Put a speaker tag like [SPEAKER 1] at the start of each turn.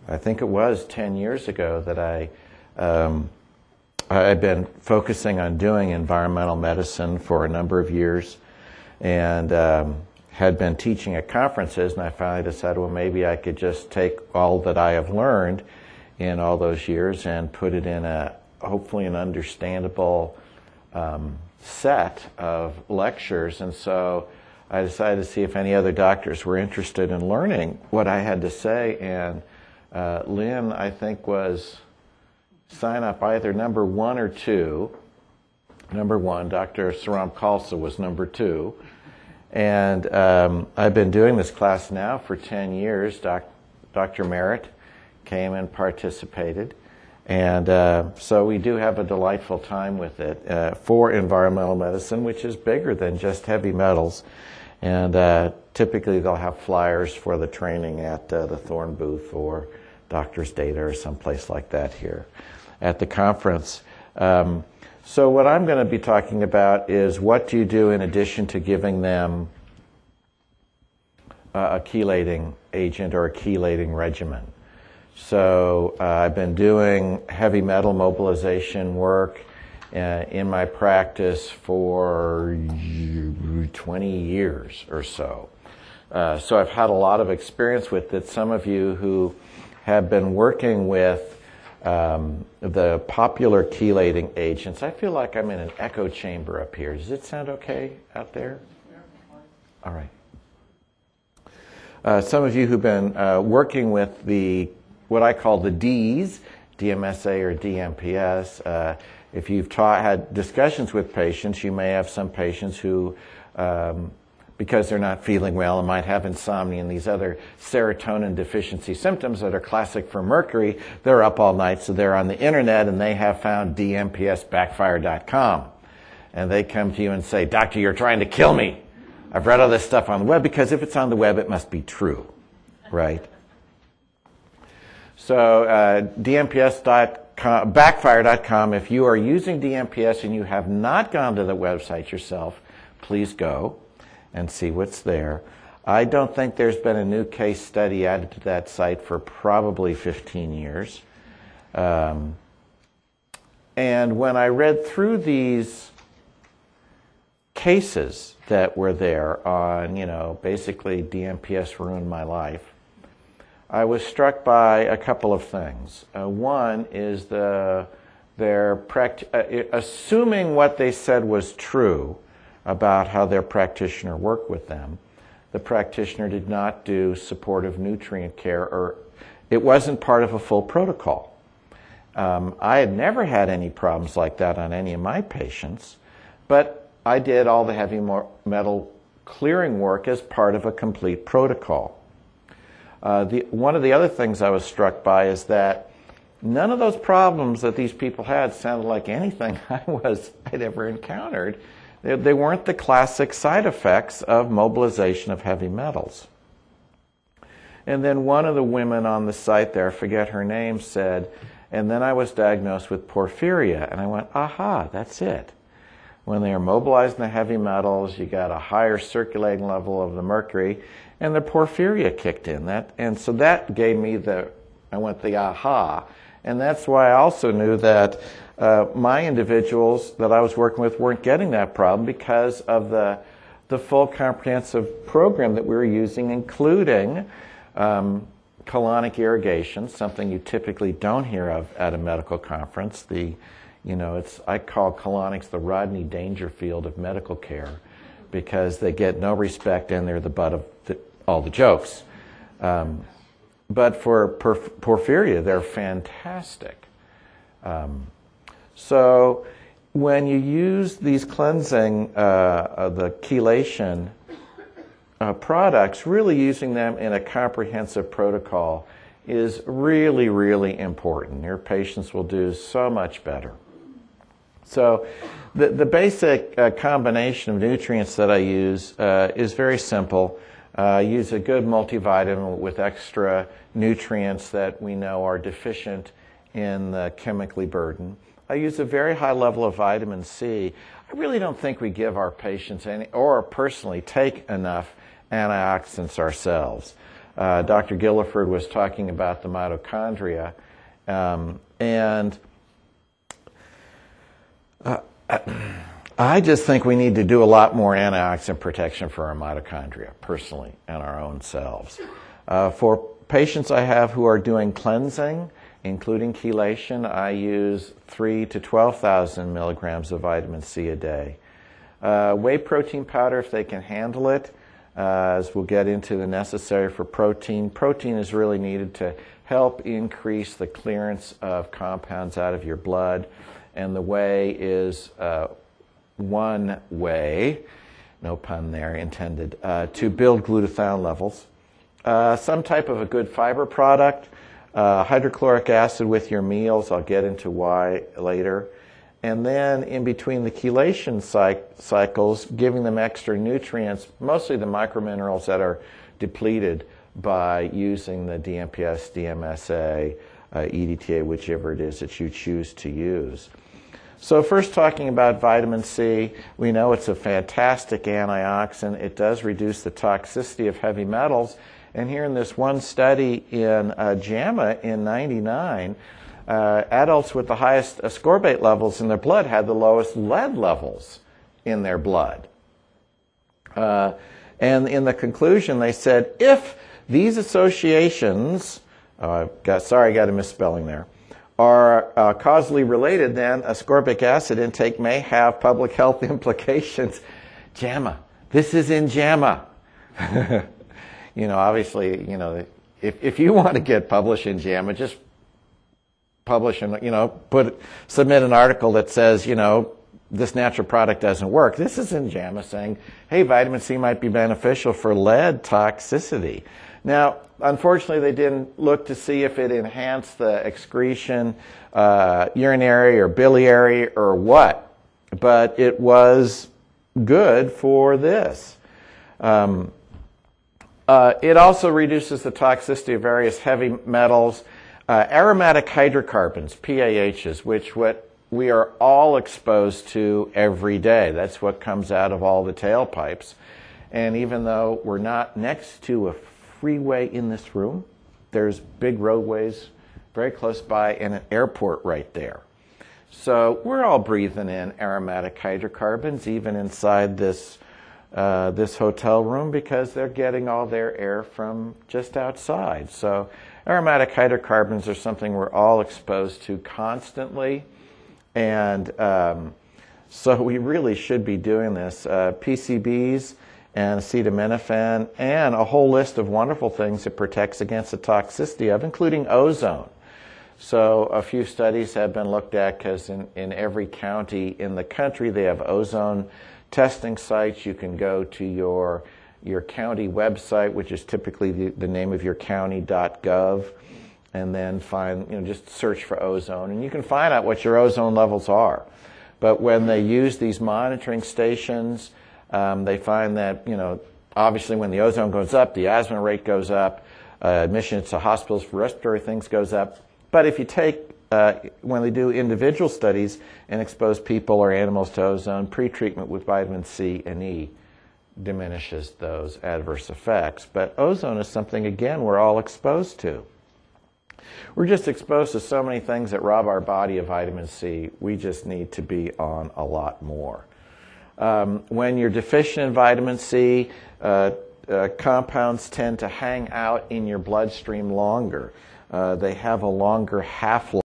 [SPEAKER 1] I think it was 10 years ago that I'd been focusing on doing environmental medicine for a number of years, and had been teaching at conferences, and I finally decided, well, maybe I could just take all that I have learned in all those years and put it in hopefully an understandable set of lectures. And so I decided to see if any other doctors were interested in learning what I had to say, and Lynn, I think, was sign up either number 1 or 2. Number 1, Dr. Saram Khalsa was number 2. And I've been doing this class now for 10 years. Dr. Merritt came and participated. And so we do have a delightful time with it for environmental medicine, which is bigger than just heavy metals. And typically they'll have flyers for the training at the Thorne booth or Doctor's Data or someplace like that here at the conference. So what I'm going to be talking about is what do you do in addition to giving them a chelating agent or a chelating regimen. So I've been doing heavy metal mobilization work in my practice for 20 years or so. So I've had a lot of experience with it. Some of you who have been working with the popular chelating agents. I feel like I'm in an echo chamber up here. Does it sound okay out there? All right. Some of you who've been working with what I call the Ds, DMSA or DMPS, if you've had discussions with patients, you may have some patients who because they're not feeling well and might have insomnia and these other serotonin deficiency symptoms that are classic for mercury. They're up all night, so they're on the internet and they have found dmpsbackfire.com. And they come to you and say, "Doctor, you're trying to kill me. I've read all this stuff on the web," because if it's on the web, it must be true, right? So backfire.com, if you are using DMPS and you have not gone to the website yourself, please go and see what's there. I don't think there's been a new case study added to that site for probably 15 years. And when I read through these cases that were there on, basically DMPS ruined my life, I was struck by a couple of things. One is assuming what they said was true about how their practitioner worked with them, the practitioner did not do supportive nutrient care, or it wasn't part of a full protocol. I had never had any problems like that on any of my patients, but I did all the heavy metal clearing work as part of a complete protocol. One of the other things I was struck by is that none of those problems that these people had sounded like anything I'd ever encountered. They weren't the classic side effects of mobilization of heavy metals. And then one of the women on the site there, I forget her name, said, "And then I was diagnosed with porphyria." And I went, aha, that's it. When they are mobilizing the heavy metals, you got a higher circulating level of the mercury, and the porphyria kicked in. And so that gave me the aha. And that's why I also knew that my individuals that I was working with weren't getting that problem because of the full comprehensive program that we were using, including colonic irrigation, something you typically don't hear of at a medical conference. I call colonics the Rodney Dangerfield of medical care because they get no respect and they're the butt of all the jokes. But for porphyria, they're fantastic. So when you use these cleansing, the chelation products, really using them in a comprehensive protocol is really, really important. Your patients will do so much better. So the basic combination of nutrients that I use is very simple. I use a good multivitamin with extra nutrients that we know are deficient in the chemically burden. I use a very high level of vitamin C. I really don't think we give our patients or personally take enough antioxidants ourselves. Dr. Gilliford was talking about the mitochondria. I just think we need to do a lot more antioxidant protection for our mitochondria, personally, and our own selves. For patients I have who are doing cleansing, including chelation, I use 3,000 to 12,000 milligrams of vitamin C a day. Whey protein powder, if they can handle it, as we'll get into the necessary for protein. Protein is really needed to help increase the clearance of compounds out of your blood, and the whey is one way, no pun there intended, to build glutathione levels. Some type of a good fiber product, hydrochloric acid with your meals, I'll get into why later. And then in between the chelation cycles, giving them extra nutrients, mostly the microminerals that are depleted by using the DMPS, DMSA, EDTA, whichever it is that you choose to use. So first, talking about vitamin C, we know it's a fantastic antioxidant. It does reduce the toxicity of heavy metals. And here in this one study in JAMA in '99, adults with the highest ascorbate levels in their blood had the lowest lead levels in their blood. And in the conclusion, they said, if these associations, I got a misspelling there, are causally related, then ascorbic acid intake may have public health implications. JAMA. This is in JAMA. Obviously, if you want to get published in JAMA, just publish and, submit an article that says, this natural product doesn't work. This is in JAMA saying, hey, vitamin C might be beneficial for lead toxicity. Now, unfortunately, they didn't look to see if it enhanced the excretion, urinary or biliary or what, but it was good for this. It also reduces the toxicity of various heavy metals, aromatic hydrocarbons, PAHs, which we are all exposed to every day. That's what comes out of all the tailpipes. And even though we're not next to a freeway in this room, there's big roadways very close by and an airport right there. So we're all breathing in aromatic hydrocarbons, even inside this hotel room, because they're getting all their air from just outside. So aromatic hydrocarbons are something we're all exposed to constantly. And so we really should be doing this. PCBs and acetaminophen, and a whole list of wonderful things it protects against the toxicity of, including ozone. So a few studies have been looked at, because in every county in the country they have ozone testing sites. You can go to your county website, which is typically the name of your county.gov, and then find, just search for ozone, and you can find out what your ozone levels are. But when they use these monitoring stations, they find that, obviously when the ozone goes up, the asthma rate goes up, admissions to hospitals for respiratory things goes up. But if you take, when they do individual studies and expose people or animals to ozone, pre-treatment with vitamin C and E diminishes those adverse effects. But ozone is something, again, we're all exposed to. We're just exposed to so many things that rob our body of vitamin C. We just need to be on a lot more. When you're deficient in vitamin C, compounds tend to hang out in your bloodstream longer. They have a longer half-life.